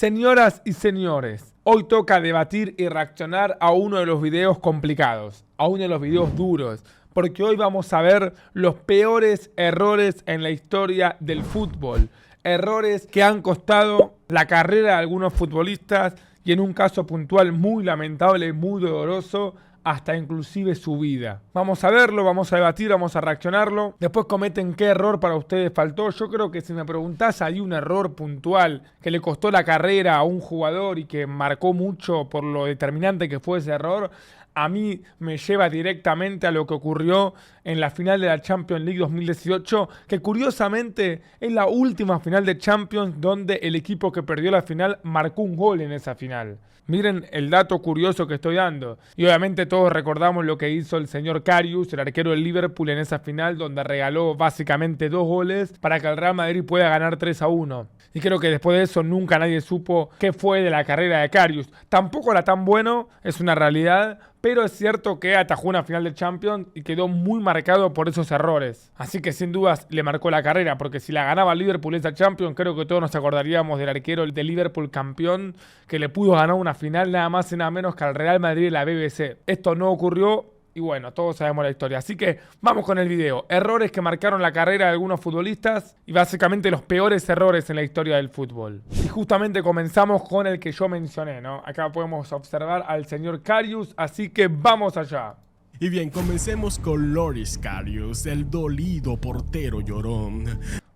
Señoras y señores, hoy toca debatir y reaccionar a uno de los videos complicados, a uno de los videos duros, porque hoy vamos a ver los peores errores en la historia del fútbol. Errores que han costado la carrera de algunos futbolistas y en un caso puntual muy lamentable, muy doloroso, hasta inclusive su vida. Vamos a verlo, vamos a debatir, vamos a reaccionarlo. Después comenten qué error para ustedes faltó. Yo creo que si me preguntás, hay un error puntual que le costó la carrera a un jugador y que marcó mucho por lo determinante que fue ese error. A mí me lleva directamente a lo que ocurrió en la final de la Champions League 2018, que curiosamente es la última final de Champions donde el equipo que perdió la final marcó un gol en esa final. Miren el dato curioso que estoy dando. Y obviamente todos recordamos lo que hizo el señor Karius, el arquero del Liverpool, en esa final donde regaló básicamente 2 goles para que el Real Madrid pueda ganar 3-1. Y creo que después de eso nunca nadie supo qué fue de la carrera de Karius. Tampoco era tan bueno, es una realidad, pero es cierto que atajó una final de Champions y quedó muy marcado por esos errores. Así que sin dudas le marcó la carrera, porque si la ganaba Liverpool esa Champions, creo que todos nos acordaríamos del arquero de Liverpool campeón, que le pudo ganar una final nada más y nada menos que al Real Madrid de la BBC. Esto no ocurrió. Y bueno, todos sabemos la historia. Así que vamos con el video. Errores que marcaron la carrera de algunos futbolistas y básicamente los peores errores en la historia del fútbol. Y justamente comenzamos con el que yo mencioné, ¿no? Acá podemos observar al señor Karius, así que vamos allá. Y bien, comencemos con Loris Karius, el dolido portero llorón.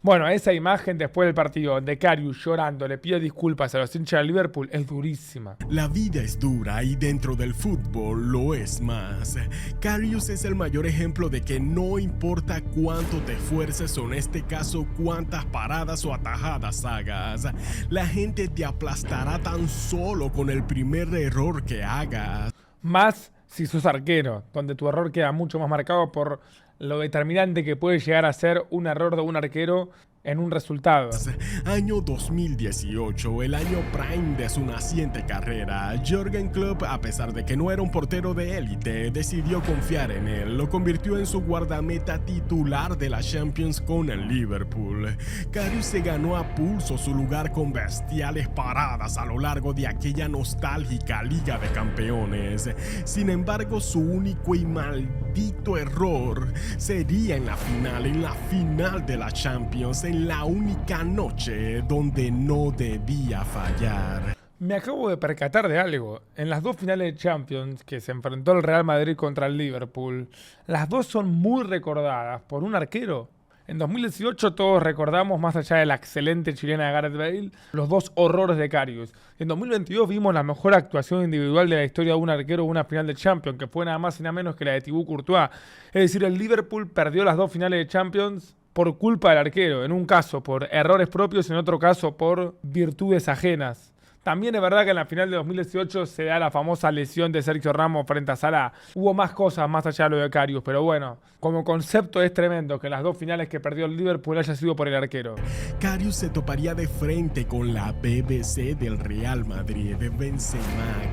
Bueno, esa imagen después del partido de Karius llorando, le pido disculpas a los hinchas de Liverpool, es durísima. La vida es dura y dentro del fútbol lo es más. Karius es el mayor ejemplo de que no importa cuánto te esfuerces o en este caso cuántas paradas o atajadas hagas, la gente te aplastará tan solo con el primer error que hagas. Más si sos arquero, donde tu error queda mucho más marcado por lo determinante que puede llegar a ser un error de un arquero en un resultado. Año 2018, el año prime de su naciente carrera. Jürgen Klopp, a pesar de que no era un portero de élite, decidió confiar en él. Lo convirtió en su guardameta titular de la Champions con el Liverpool. Karius se ganó a pulso su lugar con bestiales paradas a lo largo de aquella nostálgica Liga de Campeones. Sin embargo, su único y maldito error sería en la final de la Champions, en la única noche donde no debía fallar. Me acabo de percatar de algo. En las 2 finales de Champions que se enfrentó el Real Madrid contra el Liverpool, las 2 son muy recordadas por un arquero. En 2018 todos recordamos, más allá de la excelente chilena de Gareth Bale, los 2 horrores de Karius. En 2022 vimos la mejor actuación individual de la historia de un arquero en una final de Champions, que fue nada más y nada menos que la de Thibaut Courtois. Es decir, el Liverpool perdió las 2 finales de Champions por culpa del arquero, en un caso por errores propios, en otro caso por virtudes ajenas. También es verdad que en la final de 2018 se da la famosa lesión de Sergio Ramos frente a Salah. Hubo más cosas más allá de lo de Karius, pero bueno, como concepto es tremendo que las 2 finales que perdió el Liverpool haya sido por el arquero. Karius se toparía de frente con la BBC del Real Madrid, Benzema,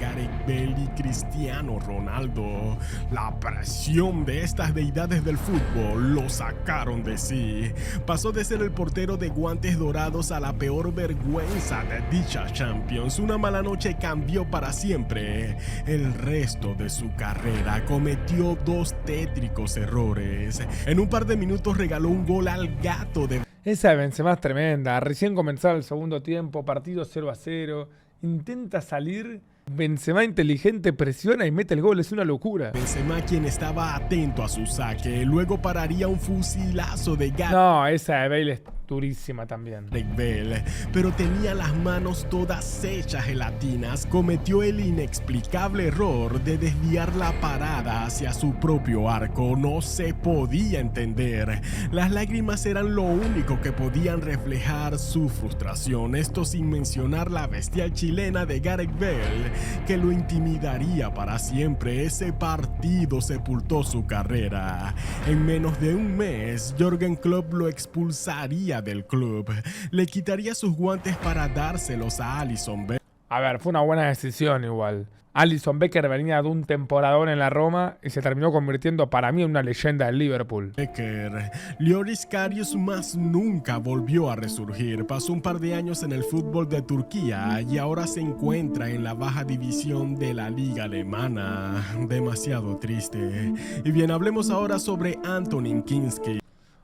Gareth Bale y Cristiano Ronaldo. La presión de estas deidades del fútbol lo sacaron de sí. Pasó de ser el portero de guantes dorados a la peor vergüenza de dicha Champions. Una mala noche cambió para siempre el resto de su carrera. Cometió 2 tétricos errores. En un par de minutos regaló un gol al gato de... Esa de Benzema es tremenda. Recién comenzaba el segundo tiempo, partido 0-0. Intenta salir. Benzema inteligente presiona y mete el gol, es una locura. Benzema, quien estaba atento a su saque, luego pararía un fusilazo de Gareth. No, esa de Bale es durísima también. Bale, pero tenía las manos todas hechas gelatinas. Cometió el inexplicable error de desviar la parada hacia su propio arco. No se podía entender. Las lágrimas eran lo único que podían reflejar su frustración. Esto sin mencionar la bestial chilena de Gareth Bale, que lo intimidaría para siempre. Ese partido sepultó su carrera. En menos de un mes, Jürgen Klopp lo expulsaría del club. Le quitaría sus guantes para dárselos a Alisson Becker. A ver, fue una buena decisión igual. Alisson Becker venía de un temporadón en la Roma y se terminó convirtiendo para mí en una leyenda del Liverpool. Becker, Lloris Karius más nunca volvió a resurgir. Pasó un par de años en el fútbol de Turquía y ahora se encuentra en la baja división de la liga alemana. Demasiado triste. Y bien, hablemos ahora sobre Antonín Kinski.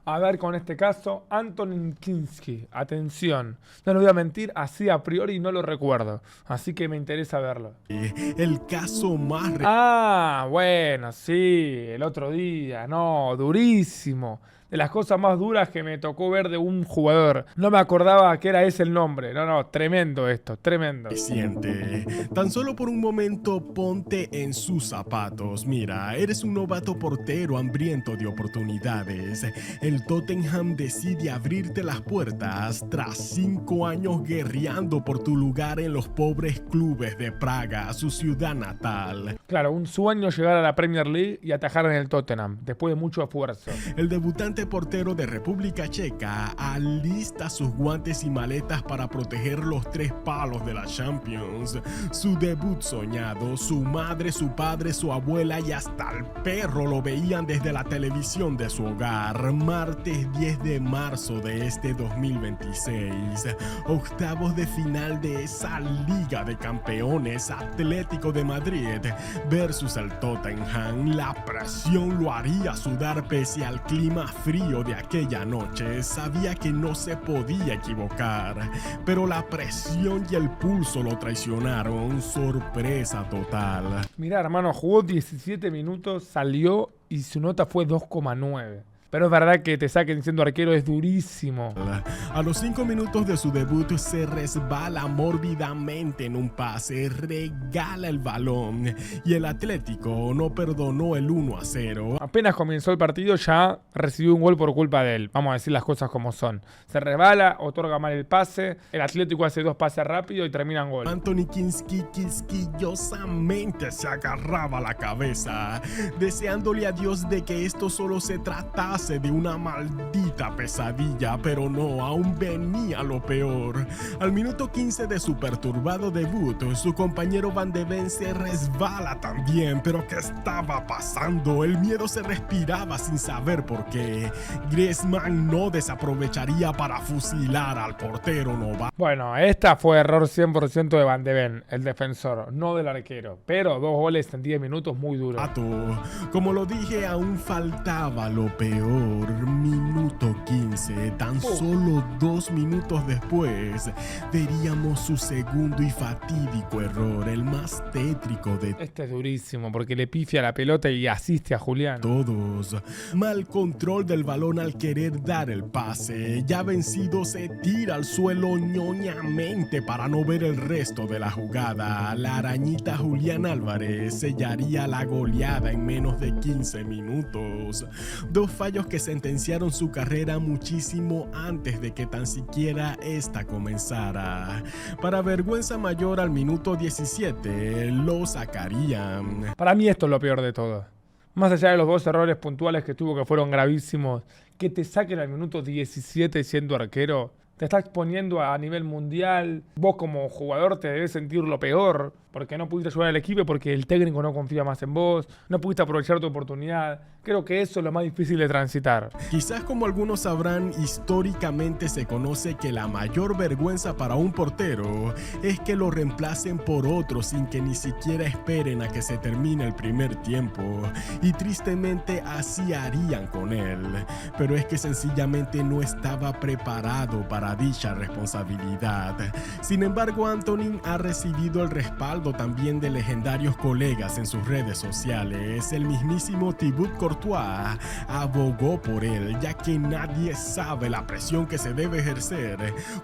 A ver, con este caso, Antonín Kinski. Atención, no les voy a mentir, así a priori no lo recuerdo. Así que me interesa verlo. El caso más... Bueno, sí, el otro día. No, durísimo. De las cosas más duras que me tocó ver de un jugador. No me acordaba que era ese el nombre. No, tremendo esto, tremendo. Siente. Tan solo por un momento ponte en sus zapatos. Mira, eres un novato portero hambriento de oportunidades. El Tottenham decide abrirte las puertas tras 5 años guerreando por tu lugar en los pobres clubes de Praga, su ciudad natal. Claro, un sueño llegar a la Premier League y atajar en el Tottenham, después de mucho esfuerzo. El debutante portero de República Checa alista sus guantes y maletas para proteger los 3 palos de la Champions. Su debut soñado, su madre, su padre, su abuela y hasta el perro lo veían desde la televisión de su hogar. Martes 10 de marzo de este 2026, octavos de final de esa Liga de Campeones, Atlético de Madrid versus el Tottenham. La presión lo haría sudar pese al clima frío de aquella noche. Sabía que no se podía equivocar, pero la presión y el pulso lo traicionaron. Sorpresa total. Mira, hermano, jugó 17 minutos, salió y su nota fue 2,9. Pero es verdad que te saquen siendo arquero es durísimo. A los 5 minutos de su debut se resbala mórbidamente en un pase, regala el balón y el Atlético no perdonó el 1-0. Apenas comenzó el partido ya recibió un gol por culpa de él. Vamos a decir las cosas como son. Se resbala, otorga mal el pase, el Atlético hace 2 pases rápido y termina en gol. Anthony Kinski quisquillosamente se agarraba la cabeza, deseándole a Dios de que esto solo se tratase de una maldita pesadilla, pero no, aún venía lo peor. Al minuto 15 de su perturbado debut, su compañero Van de Ven se resbala también, pero ¿qué estaba pasando? El miedo se respiraba sin saber por qué. Griezmann no desaprovecharía para fusilar al portero novato. Bueno, esta fue error 100% de Van de Ven, el defensor, no del arquero, pero 2 goles en 10 minutos muy duros. Como lo dije, aún faltaba lo peor. Minuto 15, tan solo 2 minutos después, veríamos su segundo y fatídico error, el más tétrico de Este es durísimo porque le pifia la pelota y asiste a Julián. todos. Mal control del balón al querer dar el pase. Ya vencido se tira al suelo ñoñamente para no ver el resto de la jugada. La arañita Julián Álvarez sellaría la goleada en menos de 15 minutos. 2 fallos que sentenciaron su carrera muchísimo antes de que tan siquiera esta comenzara. Para vergüenza mayor, al minuto 17 lo sacarían. Para mí esto es lo peor de todo. Más allá de los 2 errores puntuales que tuvo que fueron gravísimos, que te saquen al minuto 17 siendo arquero, te está exponiendo a nivel mundial. Vos como jugador te debes sentir lo peor, porque no pudiste ayudar al equipo, porque el técnico no confía más en vos, no pudiste aprovechar tu oportunidad. Creo que eso es lo más difícil de transitar. Quizás, como algunos sabrán, históricamente se conoce que la mayor vergüenza para un portero es que lo reemplacen por otro sin que ni siquiera esperen a que se termine el primer tiempo. Y tristemente así harían con él. Pero es que sencillamente no estaba preparado para dicha responsabilidad. Sin embargo, Antonín ha recibido el respaldo también de legendarios colegas en sus redes sociales. El mismísimo Thibaut Courtois abogó por él, ya que nadie sabe la presión que se debe ejercer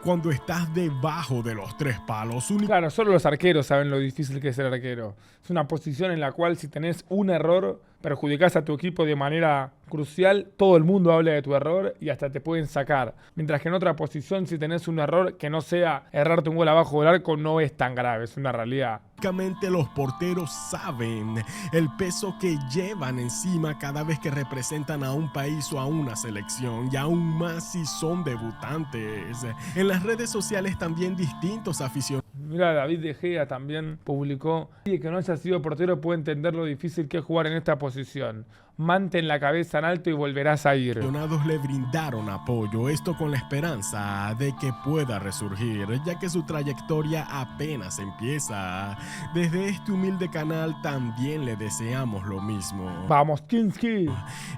cuando estás debajo de los 3 palos. Claro, solo los arqueros saben lo difícil que es ser arquero. Es una posición en la cual si tenés un error, perjudicás a tu equipo de manera crucial, todo el mundo habla de tu error y hasta te pueden sacar. Mientras que en otra posición, si tenés un error que no sea errarte un gol abajo del arco, no es tan grave, es una realidad. únicamente los porteros saben el peso que llevan encima cada vez que representan a un país o a una selección, y aún más si son debutantes. En las redes sociales también distintos aficionados. Mira, David De Gea también publicó que no haya sido portero puede entender lo difícil que es jugar en esta posición. Mantén la cabeza en alto y volverás a ir. Los le brindaron apoyo, esto con la esperanza de que pueda resurgir, ya que su trayectoria apenas empieza. Desde este humilde canal también le deseamos lo mismo. ¡Vamos, Kinski!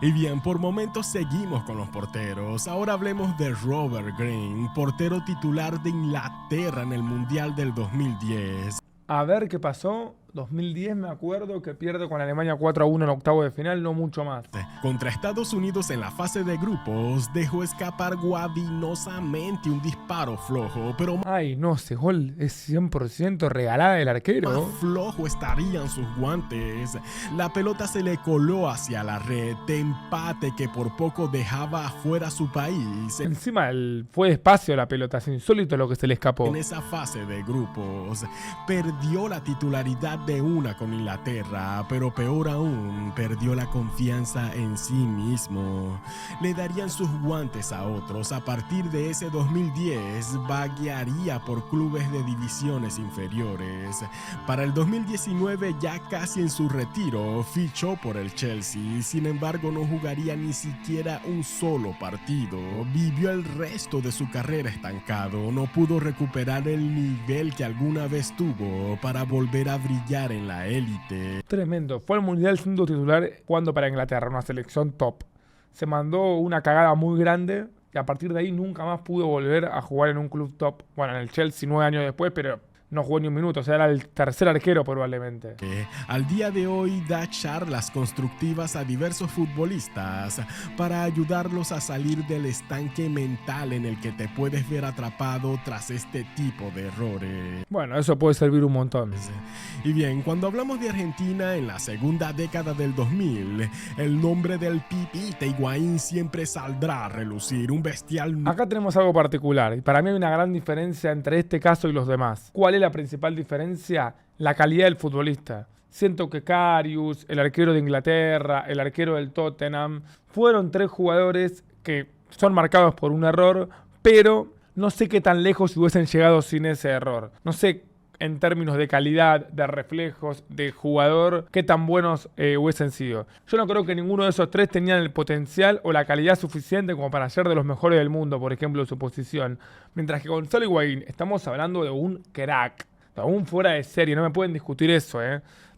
Y bien, por momentos seguimos con los porteros. Ahora hablemos de Robert Green, portero titular de Inglaterra en el Mundial del 2010. A ver qué pasó. 2010 me acuerdo que pierde con Alemania 4-1 en octavo de final, no mucho más. Contra Estados Unidos en la fase de grupos, dejó escapar guadinosamente un disparo flojo, pero ay, no, ese gol es 100% regalada del arquero. más flojo estarían sus guantes. La pelota se le coló hacia la red de empate que por poco dejaba afuera su país. Encima fue despacio la pelota, es insólito lo que se le escapó. En esa fase de grupos, perdió la titularidad de una con Inglaterra, pero peor aún, perdió la confianza en sí mismo. Le darían sus guantes a otros. A partir de ese 2010, vaguearía por clubes de divisiones inferiores. Para el 2019, ya casi en su retiro, fichó por el Chelsea. Sin embargo, no jugaría ni siquiera un solo partido. Vivió el resto de su carrera estancado. No pudo recuperar el nivel que alguna vez tuvo para volver a brillar en la élite. Tremendo. Fue al Mundial siendo titular jugando para Inglaterra, una selección top. Se mandó una cagada muy grande y a partir de ahí nunca más pudo volver a jugar en un club top. Bueno, en el Chelsea 9 años después, pero no jugó ni un minuto, o sea, era el tercer arquero probablemente. Al día de hoy da charlas constructivas a diversos futbolistas para ayudarlos a salir del estanque mental en el que te puedes ver atrapado tras este tipo de errores. Bueno, eso puede servir un montón. Y bien, cuando hablamos de Argentina en la segunda década del 2000, el nombre del Pipita Higuaín siempre saldrá a relucir, un bestial. Acá tenemos algo particular y para mí hay una gran diferencia entre este caso y los demás. ¿Cuál es la principal diferencia? La calidad del futbolista. Siento que Karius, el arquero de Inglaterra, el arquero del Tottenham, fueron tres jugadores que son marcados por un error, pero no sé qué tan lejos hubiesen llegado sin ese error. No sé en términos de calidad, de reflejos, de jugador, qué tan buenos hubiesen sido. Yo no creo que ninguno de esos tres tenían el potencial o la calidad suficiente como para ser de los mejores del mundo, por ejemplo, en su posición. Mientras que Gonzalo Higuaín, estamos hablando de un crack, de un fuera de serie, no me pueden discutir eso,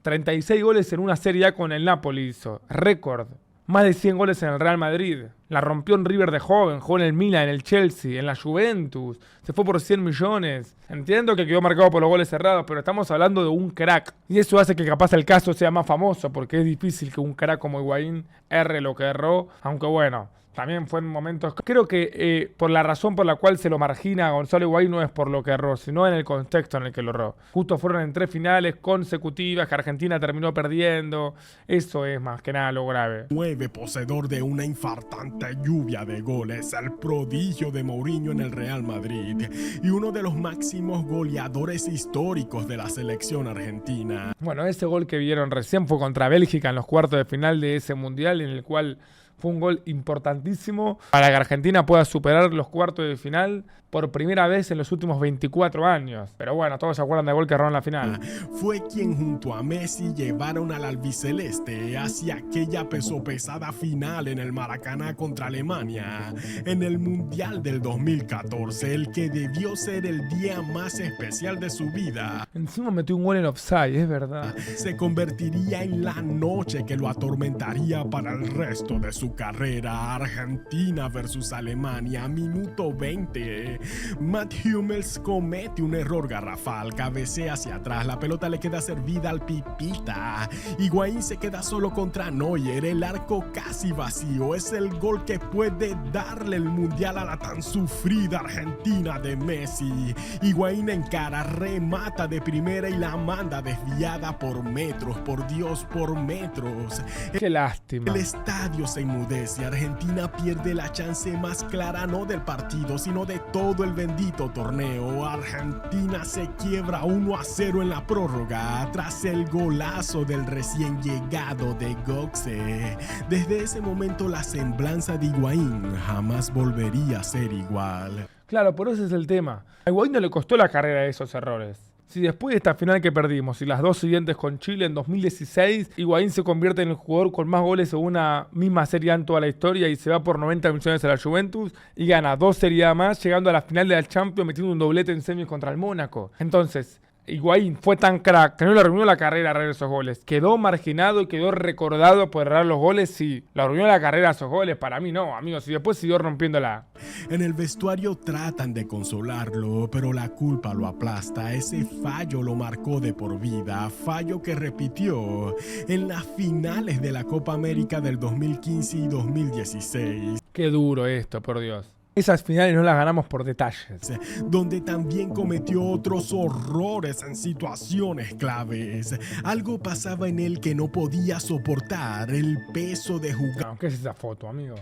36 goles en una Serie A con el Napoli hizo, récord. Más de 100 goles en el Real Madrid. La rompió en River de joven, jugó en el Milan, en el Chelsea, en la Juventus. Se fue por 100 millones. Entiendo que quedó marcado por los goles cerrados, pero estamos hablando de un crack. Y eso hace que capaz el caso sea más famoso, porque es difícil que un crack como Higuaín erre lo que erró. Aunque bueno, también fue en momentos. Creo que por la razón por la cual se lo margina a Gonzalo Higuaín no es por lo que erró, sino en el contexto en el que lo erró. Justo fueron en 3 finales consecutivas que Argentina terminó perdiendo. Eso es más que nada lo grave. 9 poseedor de una infartante lluvia de goles, el prodigio de Mourinho en el Real Madrid y uno de los máximos goleadores históricos de la selección argentina. Bueno, ese gol que vieron recién fue contra Bélgica en los cuartos de final de ese mundial, en el cual fue un gol importantísimo para que Argentina pueda superar los cuartos de final por primera vez en los últimos 24 años. Pero bueno, todos se acuerdan del gol que erró en la final. Fue quien junto a Messi llevaron al albiceleste hacia aquella pesada final en el Maracaná contra Alemania en el Mundial del 2014, el que debió ser el día más especial de su vida. Encima metió un gol en offside, es verdad. Se convertiría en la noche que lo atormentaría para el resto de su carrera. Argentina versus Alemania, minuto 20. Matt Hummels comete un error garrafal, cabecea hacia atrás, la pelota le queda servida al Pipita. Higuaín se queda solo contra Neuer, el arco casi vacío. Es el gol que puede darle el mundial a la tan sufrida Argentina de Messi. Higuaín encara, remata de primera y la manda desviada por metros, por Dios, por metros. Qué lástima. El estadio se inundó enmudece. Argentina pierde la chance más clara, no del partido, sino de todo el bendito torneo. Argentina se quiebra 1-0 en la prórroga tras el golazo del recién llegado de Götze. Desde ese momento la semblanza de Higuaín jamás volvería a ser igual. Claro, por eso es el tema. A Higuaín no le costó la carrera esos errores. Si después de esta final que perdimos y las dos siguientes con Chile en 2016, Higuaín se convierte en el jugador con más goles en una misma Serie A en toda la historia y se va por 90 millones a la Juventus y gana 2 Serie A más, llegando a la final de la Champions metiendo un doblete en semis contra el Mónaco. Entonces, Higuaín fue tan crack que no le arruinó la carrera a errar esos goles. Quedó marginado y quedó recordado por errar los goles. Sí, le arruinó la carrera a esos goles. Para mí no, amigos. Y después siguió rompiéndola. En el vestuario tratan de consolarlo, pero la culpa lo aplasta. Ese fallo lo marcó de por vida. Fallo que repitió en las finales de la Copa América del 2015 y 2016. Qué duro esto, por Dios. Esas finales no las ganamos por detalles. Donde también cometió otros horrores en situaciones claves. Algo pasaba en él que no podía soportar, el peso de jugar. ¿Qué es esa foto, amigo?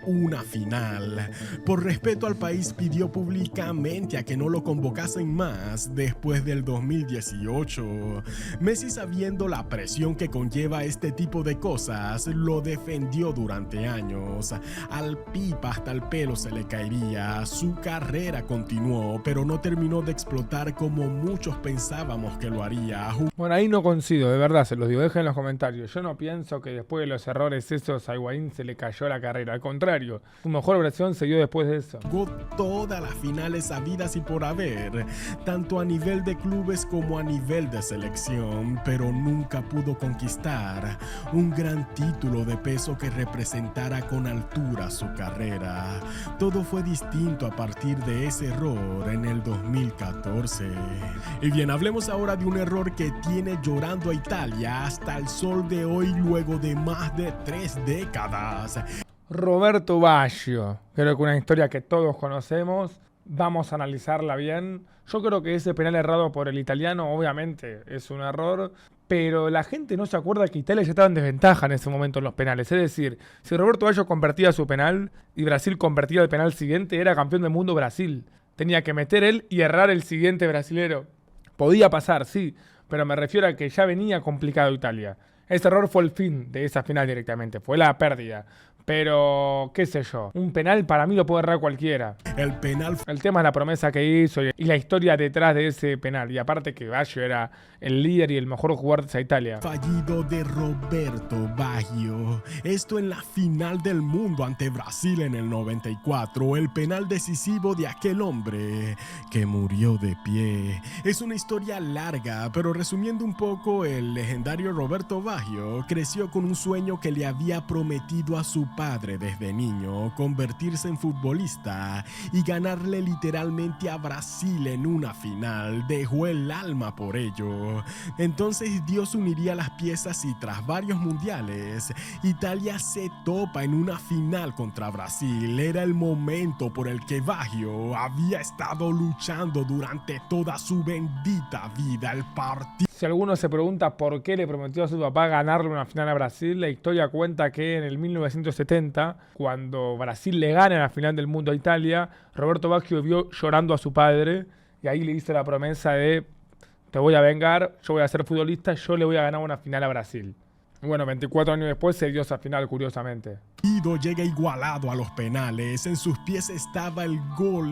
Una final. Por respeto al país pidió públicamente a que no lo convocasen más después del 2018. Messi, sabiendo la presión que conlleva este tipo de cosas, lo defendió durante años. Al Pipa hasta el pelo se le caería. Su carrera continuó, pero no terminó de explotar como muchos pensábamos que lo haría. Bueno, ahí no coincido, de verdad, se los digo, dejen en los comentarios. Yo no pienso que después de los errores esos a Higuaín se le cayó la carrera. Al contrario, su mejor versión se dio después de eso. Jugó todas las finales habidas y por haber, tanto a nivel de clubes como a nivel de selección, pero nunca pudo conquistar un gran título de peso que representara con altura su carrera. Todo fue distinto a partir de ese error en el 2014. Y bien, hablemos ahora de un error que tiene llorando a Italia hasta el sol de hoy luego de más de 3 décadas. Roberto Baggio, creo que una historia que todos conocemos, vamos a analizarla bien. Yo creo que ese penal errado por el italiano obviamente es un error, pero la gente no se acuerda que Italia ya estaba en desventaja en ese momento en los penales. Es decir, si Roberto Baggio convertía su penal y Brasil convertía el penal siguiente, era campeón del mundo Brasil. Tenía que meter él y errar el siguiente brasilero. Podía pasar, sí, pero me refiero a que ya venía complicado Italia. Ese error fue el fin de esa final directamente, fue la pérdida. Pero, qué sé yo, un penal para mí lo puede errar cualquiera. El tema es la promesa que hizo y la historia detrás de ese penal. Y aparte que Baggio era el líder y el mejor jugador de esa Italia. Fallido de Roberto Baggio. Esto en la final del mundo ante Brasil en el 94. El penal decisivo de aquel hombre que murió de pie. Es una historia larga, pero resumiendo un poco, el legendario Roberto Baggio creció con un sueño que le había prometido a su padre desde niño, convertirse en futbolista y ganarle literalmente a Brasil en una final. Dejó el alma por ello. Entonces Dios uniría las piezas y tras varios mundiales, Italia se topa en una final contra Brasil. Era el momento por el que Baggio había estado luchando durante toda su bendita vida. El partido. Si alguno se pregunta por qué le prometió a su papá ganarle una final a Brasil, la historia cuenta que en el 1970, cuando Brasil le gana la final del mundo a Italia, Roberto Baggio vio llorando a su padre y ahí le hizo la promesa de: te voy a vengar, yo voy a ser futbolista, yo le voy a ganar una final a Brasil. Bueno, 24 años después se dio esa final, curiosamente. Llega igualado a los penales. En sus pies estaba el gol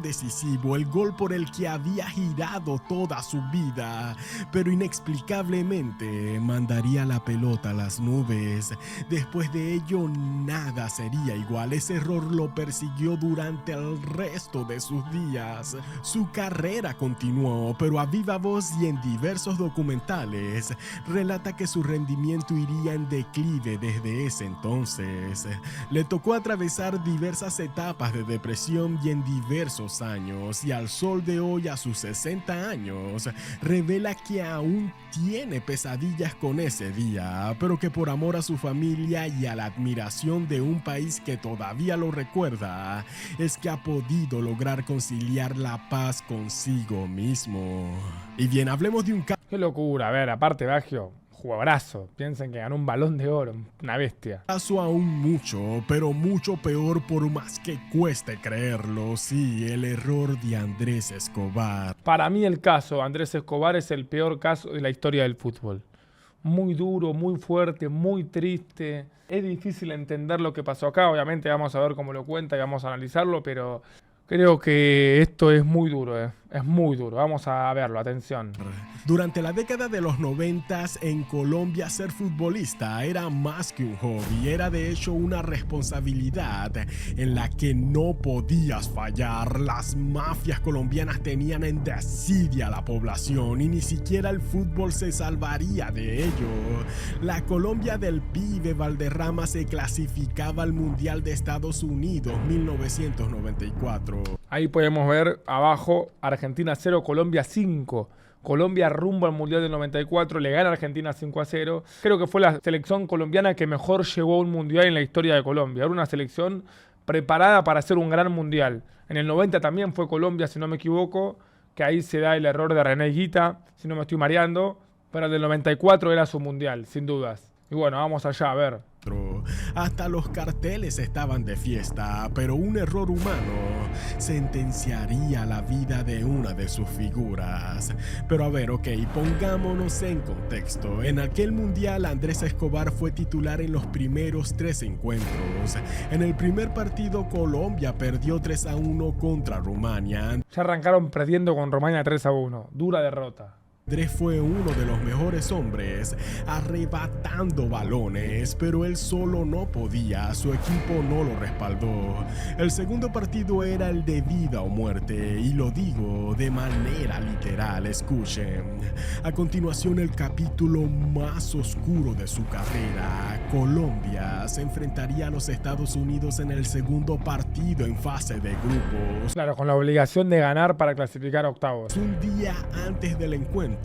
decisivo, el gol por el que había girado toda su vida. Pero inexplicablemente mandaría la pelota a las nubes. Después de ello, nada sería igual. Ese error lo persiguió durante el resto de sus días. Su carrera continuó, pero a viva voz y en diversos documentales relata que su rendimiento iría en declive desde ese entonces. Le tocó atravesar diversas etapas de depresión y en diversos años, y al sol de hoy, a sus 60 años, revela que aún tiene pesadillas con ese día, pero que por amor a su familia y a la admiración de un país que todavía lo recuerda, es que ha podido lograr conciliar la paz consigo mismo. Y bien, hablemos de un caso. Qué locura, a ver, aparte Baggio jugadorazo. Piensen que ganó un Balón de Oro, una bestia. Caso aún mucho, pero mucho peor por más que cueste creerlo. Sí, el error de Andrés Escobar. Para mí el caso Andrés Escobar es el peor caso de la historia del fútbol. Muy duro, muy fuerte, muy triste. Es difícil entender lo que pasó acá. Obviamente vamos a ver cómo lo cuenta y vamos a analizarlo, pero creo que esto es muy duro, es muy duro. Vamos a verlo, atención. Durante la década de los 90 en Colombia ser futbolista era más que un hobby, era de hecho una responsabilidad en la que no podías fallar. Las mafias colombianas tenían en desidia a la población y ni siquiera el fútbol se salvaría de ello. La Colombia del pibe Valderrama se clasificaba al Mundial de Estados Unidos 1994. Ahí podemos ver abajo Argentina 0, Colombia 5. Colombia rumbo al Mundial del 94, le gana a Argentina 5-0. Creo que fue la selección colombiana que mejor llegó a un Mundial en la historia de Colombia. Era una selección preparada para hacer un gran Mundial. En el 90 también fue Colombia, si no me equivoco, que ahí se da el error de René Higuita, si no me estoy mareando. Pero el del 94 era su Mundial, sin dudas. Y bueno, vamos allá a ver. Hasta los carteles estaban de fiesta, pero un error humano sentenciaría la vida de una de sus figuras. Pero a ver, ok, pongámonos en contexto. En aquel mundial Andrés Escobar fue titular en los primeros 3 encuentros. En el primer partido Colombia perdió 3-1 contra Rumania. Ya arrancaron perdiendo con Rumania 3-1. Dura derrota. Andrés fue uno de los mejores hombres, arrebatando balones, pero él solo no podía, su equipo no lo respaldó. El segundo partido era el de vida o muerte, y lo digo de manera literal, escuchen. A continuación, el capítulo más oscuro de su carrera. Colombia se enfrentaría a los Estados Unidos en el segundo partido en fase de grupos. Claro, con la obligación de ganar para clasificar a octavos. Un día antes del encuentro,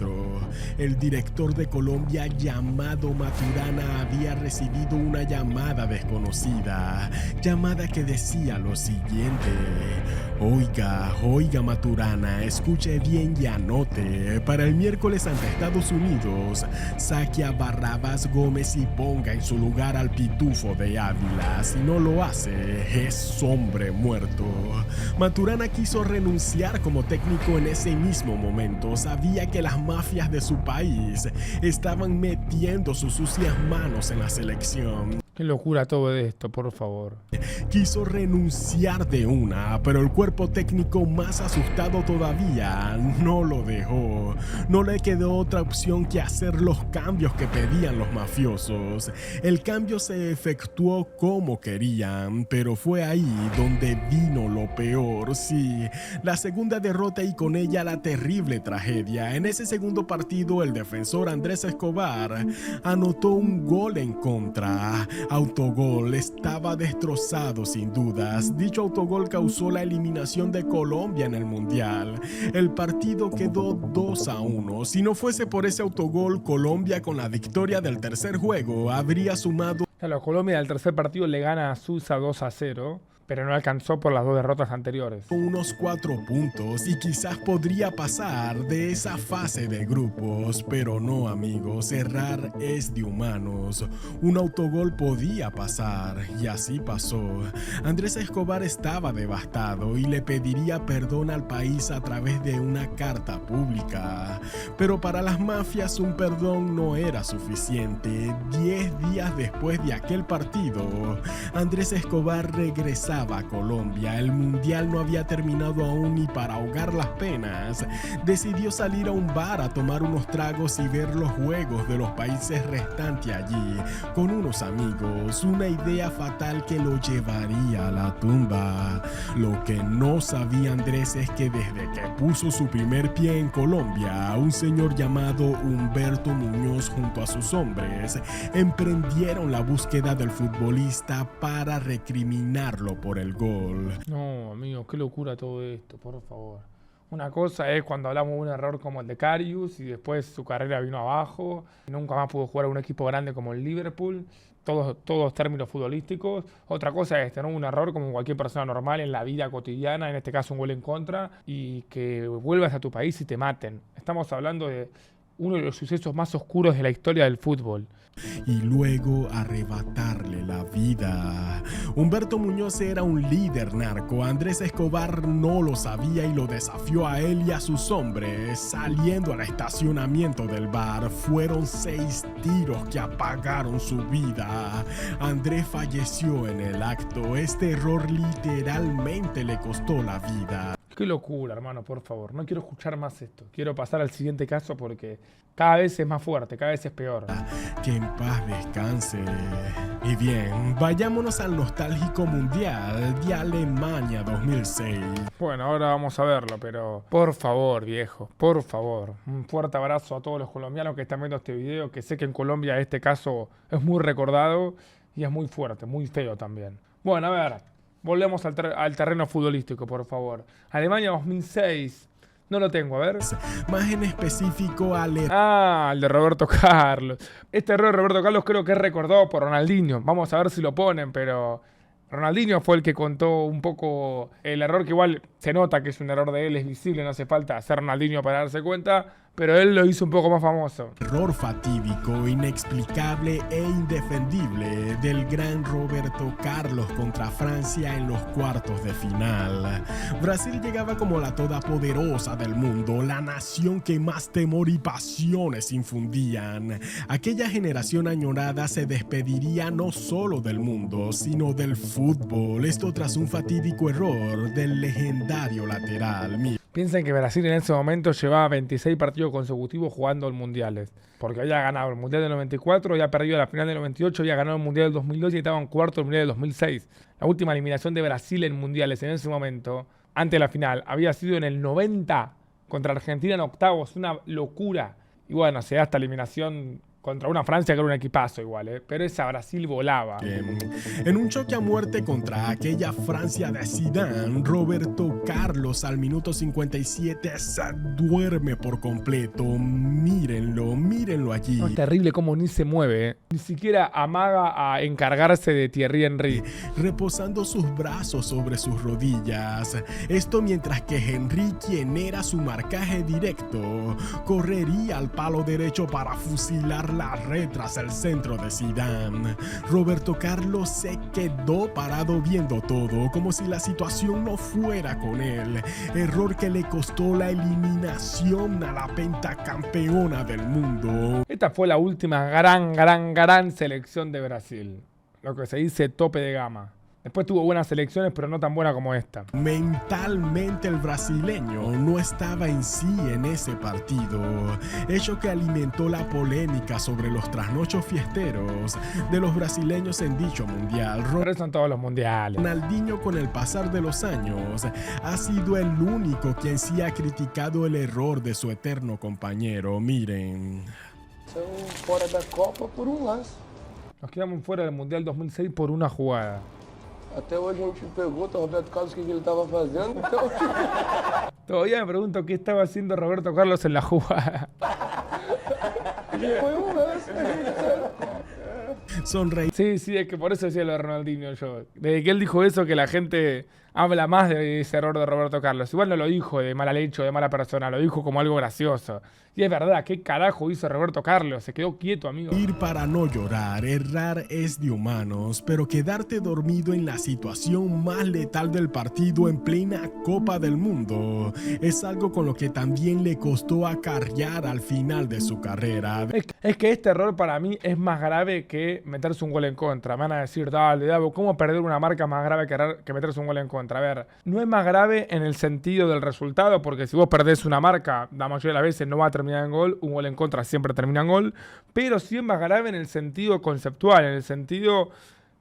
el director de Colombia llamado Maturana había recibido una llamada desconocida, llamada que decía lo siguiente: Oiga Maturana, escuche bien y anote, para el miércoles ante Estados Unidos, saque a Barrabás Gómez y ponga en su lugar al Pitufo de Ávila, si no lo hace, es hombre muerto. Maturana quiso renunciar como técnico en ese mismo momento, sabía que las mafias de su país estaban metiendo sus sucias manos en la selección. Qué locura todo esto, por favor. Quiso renunciar de una, pero el cuerpo técnico, más asustado todavía, no lo dejó. No le quedó otra opción que hacer los cambios que pedían los mafiosos. El cambio se efectuó como querían, pero fue ahí donde vino lo peor, sí. La segunda derrota y con ella la terrible tragedia. En ese segundo partido, el defensor Andrés Escobar anotó un gol en contra. Autogol, estaba destrozado sin dudas. Dicho autogol causó la eliminación de Colombia en el Mundial. El partido quedó 2-1. Si no fuese por ese autogol, Colombia, con la victoria del tercer juego, habría sumado. Claro, Colombia del tercer partido le gana a Suiza 2-0. Pero no alcanzó por las 2 derrotas anteriores. Unos 4 puntos y quizás podría pasar de esa fase de grupos, pero no, amigos, errar es de humanos. Un autogol podía pasar y así pasó. Andrés Escobar estaba devastado y le pediría perdón al país a través de una carta pública. Pero para las mafias un perdón no era suficiente. 10 días después de aquel partido, Andrés Escobar regresaba a Colombia. El mundial no había terminado aún y para ahogar las penas decidió salir a un bar a tomar unos tragos y ver los juegos de los países restantes allí con unos amigos, una idea fatal que lo llevaría a la tumba. Lo que no sabía Andrés es que desde que puso su primer pie en Colombia, un señor llamado Humberto Muñoz junto a sus hombres emprendieron la búsqueda del futbolista para recriminarlo por el gol. No, amigo, qué locura todo esto, por favor. Una cosa es cuando hablamos de un error como el de Karius y después su carrera vino abajo, y nunca más pudo jugar a un equipo grande como el Liverpool, todos términos futbolísticos. Otra cosa es tener un error como cualquier persona normal en la vida cotidiana, en este caso un gol en contra, y que vuelvas a tu país y te maten. Estamos hablando de uno de los sucesos más oscuros de la historia del fútbol. Y luego arrebatarle la vida. Humberto Muñoz era un líder narco. Andrés Escobar no lo sabía y lo desafió a él y a sus hombres. Saliendo al estacionamiento del bar, fueron 6 tiros que apagaron su vida. Andrés falleció en el acto. Este error literalmente le costó la vida. Qué locura, hermano, por favor. No quiero escuchar más esto. Quiero pasar al siguiente caso porque cada vez es más fuerte, cada vez es peor. Que en paz descanse. Y bien, vayámonos al nostálgico mundial de Alemania 2006. Bueno, ahora vamos a verlo, pero por favor, viejo, por favor. Un fuerte abrazo a todos los colombianos que están viendo este video, que sé que en Colombia este caso es muy recordado y es muy fuerte, muy feo también. Bueno, a ver. Volvemos al terreno futbolístico, por favor. Alemania 2006. No lo tengo, a ver. Más en específico el de Roberto Carlos. Este error de Roberto Carlos creo que es recordado por Ronaldinho. Vamos a ver si lo ponen, pero Ronaldinho fue el que contó un poco el error, que igual se nota que es un error de él, es visible, no hace falta ser Ronaldinho para darse cuenta, pero él lo hizo un poco más famoso. Error fatídico, inexplicable e indefendible del gran Roberto Carlos contra Francia en los cuartos de final. Brasil llegaba como la todopoderosa del mundo, la nación que más temor y pasiones infundían. Aquella generación añorada se despediría no solo del mundo, sino del fútbol. Esto tras un fatídico error del legendario lateral. Piensen que Brasil en ese momento llevaba 26 partidos consecutivos jugando en mundiales. Porque había ganado el Mundial del 94, había perdido la final del 98, había ganado el Mundial del 2002 y estaba en cuarto del Mundial del 2006. La última eliminación de Brasil en mundiales en ese momento, antes de la final, había sido en el 90 contra Argentina en octavos. Una locura. Y bueno, se da esta eliminación contra una Francia que era un equipazo igual, pero esa Brasil volaba. En un choque a muerte contra aquella Francia de Zidane, Roberto Carlos al minuto 57 se duerme por completo. Mírenlo allí. No, es terrible cómo ni se mueve, Ni siquiera amaga a encargarse de Thierry Henry. Reposando sus brazos sobre sus rodillas. Esto mientras que Henry, quien era su marcaje directo, correría al palo derecho para fusilar la red tras el centro de Zidane. Roberto Carlos se quedó parado viendo todo, como si la situación no fuera con él. Error que le costó la eliminación a la pentacampeona del mundo. Esta fue la última gran selección de Brasil. Lo que se dice tope de gama. Después tuvo buenas selecciones, pero no tan buena como esta. Mentalmente el brasileño no estaba en sí en ese partido, hecho que alimentó la polémica sobre los trasnochos fiesteros de los brasileños en dicho mundial. Pero son todos los mundiales. Ronaldinho, con el pasar de los años, ha sido el único quien sí ha criticado el error de su eterno compañero. Miren. Fuera da Copa por un lance. Nos quedamos fuera del Mundial 2006 por una jugada. Até hoje a gente pergunta ao Roberto Carlos o que ele estava fazendo. Então... Todavía me pregunto qué estaba haciendo Roberto Carlos en la jugada. Foi um lance. Sonreí. Sí, es que por eso decía lo de Ronaldinho yo. Desde que él dijo eso, que la gente habla más de ese error de Roberto Carlos. Igual no lo dijo de mala leche o de mala persona, lo dijo como algo gracioso. Y es verdad, ¿qué carajo hizo Roberto Carlos? Se quedó quieto, amigo. Ir para no llorar, errar es de humanos, pero quedarte dormido en la situación más letal del partido en plena Copa del Mundo es algo con lo que también le costó acarrear al final de su carrera. Es que este error para mí es más grave que meterse un gol en contra. Me van a decir, dale, Davo, ¿cómo perder una marca más grave que meterse un gol en contra? A ver, no es más grave en el sentido del resultado, porque si vos perdés una marca, la mayoría de las veces no va a terminar en gol, un gol en contra siempre termina en gol, pero sí es más grave en el sentido conceptual, en el sentido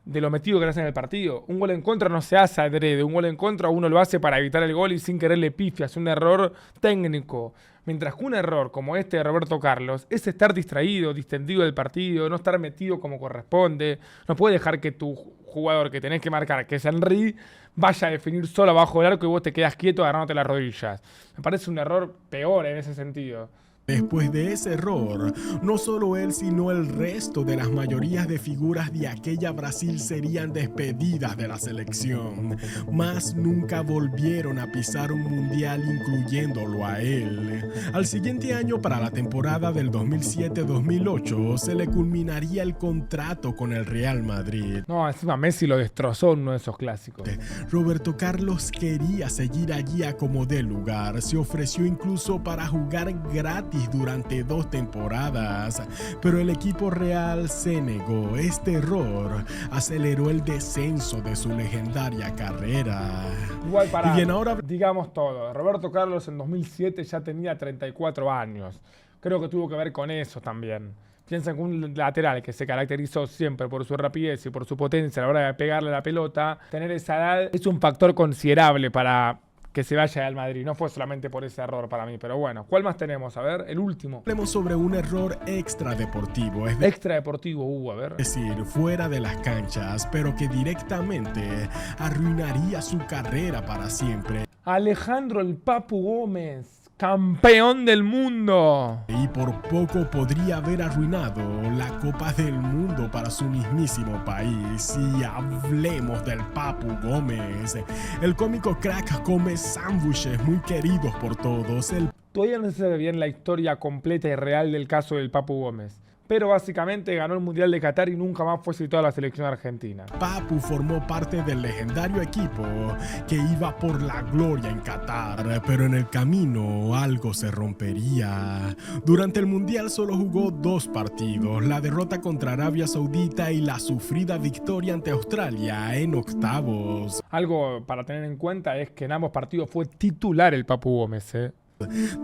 de lo metido que le hacen en el partido. Un gol en contra no se hace adrede, un gol en contra uno lo hace para evitar el gol y sin querer le pifias, un error técnico. Mientras que un error como este de Roberto Carlos es estar distraído, distendido del partido, no estar metido como corresponde. No puedes dejar que tu jugador que tenés que marcar, que es Henry, vaya a definir solo abajo del arco y vos te quedas quieto agarrándote las rodillas. Me parece un error peor en ese sentido. Después de ese error, no solo él sino el resto de las mayorías de figuras de aquella Brasil serían despedidas de la selección. Más nunca volvieron a pisar un mundial incluyéndolo a él. Al siguiente año, para la temporada del 2007-2008, se le culminaría el contrato con el Real Madrid. No, encima Messi lo destrozó en uno de esos clásicos. Roberto Carlos quería seguir allí a como dé lugar. Se ofreció incluso para jugar gratis durante 2 temporadas, pero el equipo real se negó. Este error aceleró el descenso de su legendaria carrera. Igual para, y bien, ahora digamos todo, Roberto Carlos en 2007 ya tenía 34 años. Creo que tuvo que ver con eso también. Piensen que un lateral que se caracterizó siempre por su rapidez y por su potencia a la hora de pegarle la pelota, tener esa edad es un factor considerable para que se vaya al Madrid. No fue solamente por ese error para mí, pero bueno. ¿Cuál más tenemos? A ver, el último. Hablemos sobre un error extradeportivo. Extradeportivo, a ver. Es decir, fuera de las canchas, pero que directamente arruinaría su carrera para siempre. Alejandro el Papu Gómez, campeón del mundo. Y por poco podría haber arruinado la Copa del Mundo para su mismísimo país. Y hablemos del Papu Gómez. El cómico crack come sándwiches muy queridos por todos. Todavía no se sabe bien la historia completa y real del caso del Papu Gómez, pero básicamente ganó el Mundial de Qatar y nunca más fue citado a la selección argentina. Papu formó parte del legendario equipo que iba por la gloria en Qatar, pero en el camino algo se rompería. Durante el Mundial solo jugó 2 partidos, la derrota contra Arabia Saudita y la sufrida victoria ante Australia en octavos. Algo para tener en cuenta es que en ambos partidos fue titular el Papu Gómez,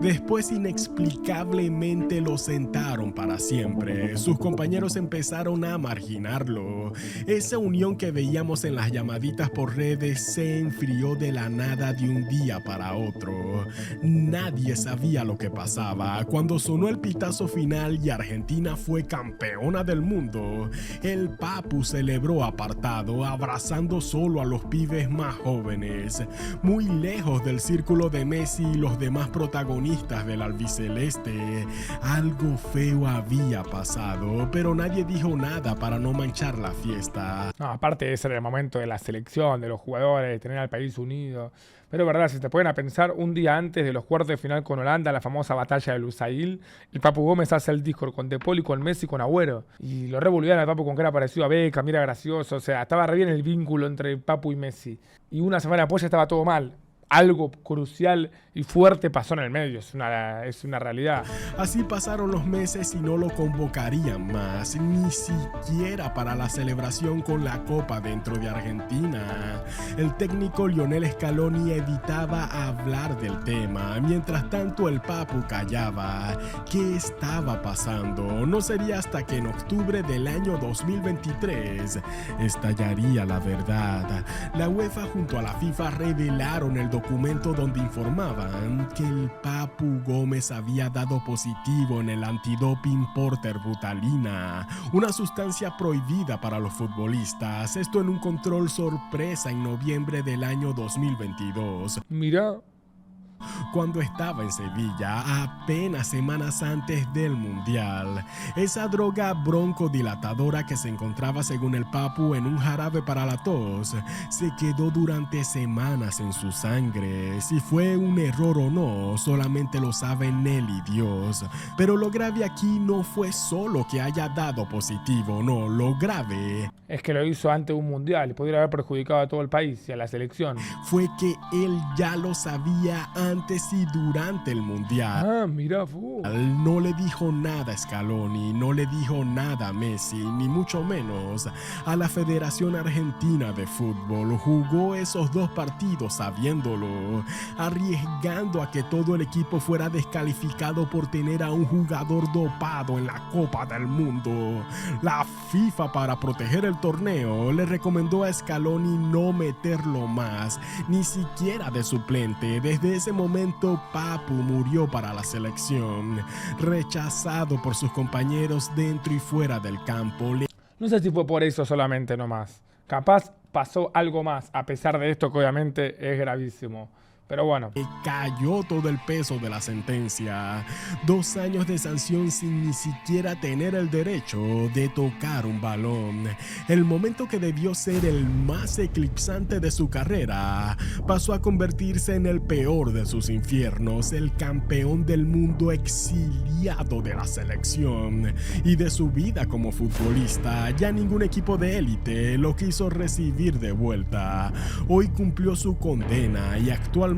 Después inexplicablemente lo sentaron para siempre. Sus compañeros empezaron a marginarlo. Esa unión que veíamos en las llamaditas por redes se enfrió de la nada de un día para otro. Nadie sabía lo que pasaba. Cuando sonó el pitazo final y Argentina fue campeona del mundo, el Papu celebró apartado, abrazando solo a los pibes más jóvenes, muy lejos del círculo de Messi y los demás protagonistas del albiceleste. Algo feo había pasado, pero nadie dijo nada para no manchar la fiesta. No, aparte ese era el momento de la selección, de los jugadores, de tener al país unido. Pero verdad, si te pueden a pensar, un día antes de los cuartos de final con Holanda, la famosa batalla de Lusail, el Papu Gómez hace el Discord con De Paul y con Messi y con Agüero. Y lo revolvían al Papu con que era parecido a Beckham, era gracioso, o sea, estaba re bien el vínculo entre Papu y Messi. Y una semana después ya estaba todo mal. Algo crucial y fuerte pasó en el medio, es una realidad. Así pasaron los meses y no lo convocarían más, ni siquiera para la celebración con la Copa dentro de Argentina. El técnico Lionel Scaloni evitaba hablar del tema, mientras tanto el Papu callaba. ¿Qué estaba pasando? No sería hasta que en octubre del año 2023 estallaría la verdad. La UEFA junto a la FIFA revelaron el documento donde informaban que el Papu Gómez había dado positivo en el antidoping por terbutalina, una sustancia prohibida para los futbolistas. Esto en un control sorpresa en noviembre del año 2022. Mira. Cuando estaba en Sevilla, apenas semanas antes del Mundial. Esa droga broncodilatadora que se encontraba según el Papu en un jarabe para la tos, se quedó durante semanas en su sangre. Si fue un error o no, solamente lo saben él y Dios. Pero lo grave aquí no fue solo que haya dado positivo, no, lo grave es que lo hizo antes de un Mundial y podría haber perjudicado a todo el país y a la selección. Fue que él ya lo sabía antes y durante el Mundial. Ah, mira, no le dijo nada a Scaloni, no le dijo nada a Messi, ni mucho menos a la Federación Argentina de Fútbol. Jugó esos 2 partidos sabiéndolo, arriesgando a que todo el equipo fuera descalificado por tener a un jugador dopado en la Copa del Mundo. La FIFA, para proteger el torneo, le recomendó a Scaloni no meterlo más, ni siquiera de suplente. Desde ese momento Papu murió para la selección, rechazado por sus compañeros dentro y fuera del campo. No sé si fue por eso solamente nomás. Capaz pasó algo más, a pesar de esto que obviamente es gravísimo. Pero bueno. Cayó todo el peso de la sentencia. 2 años de sanción sin ni siquiera tener el derecho de tocar un balón. El momento que debió ser el más eclipsante de su carrera pasó a convertirse en el peor de sus infiernos, el campeón del mundo exiliado de la selección y de su vida como futbolista. Ya ningún equipo de élite lo quiso recibir de vuelta. Hoy cumplió su condena y actualmente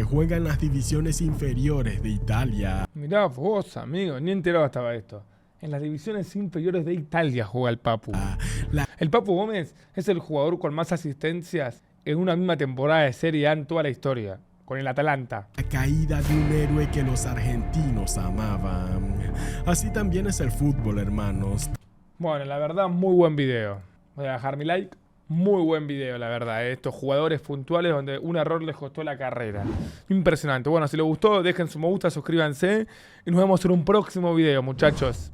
juega en las divisiones inferiores de Italia. Mirá vos, amigo, ni enterado estaba esto. En las divisiones inferiores de Italia juega el Papu. El Papu Gómez es el jugador con más asistencias en una misma temporada de Serie A en toda la historia, con el Atalanta. La caída de un héroe que los argentinos amaban. Así también es el fútbol, hermanos. Bueno, la verdad, muy buen video. Voy a dejar mi like. Muy buen video, la verdad. Estos jugadores puntuales donde un error les costó la carrera. Impresionante. Bueno, si les gustó, dejen su me gusta, suscríbanse. Y nos vemos en un próximo video, muchachos.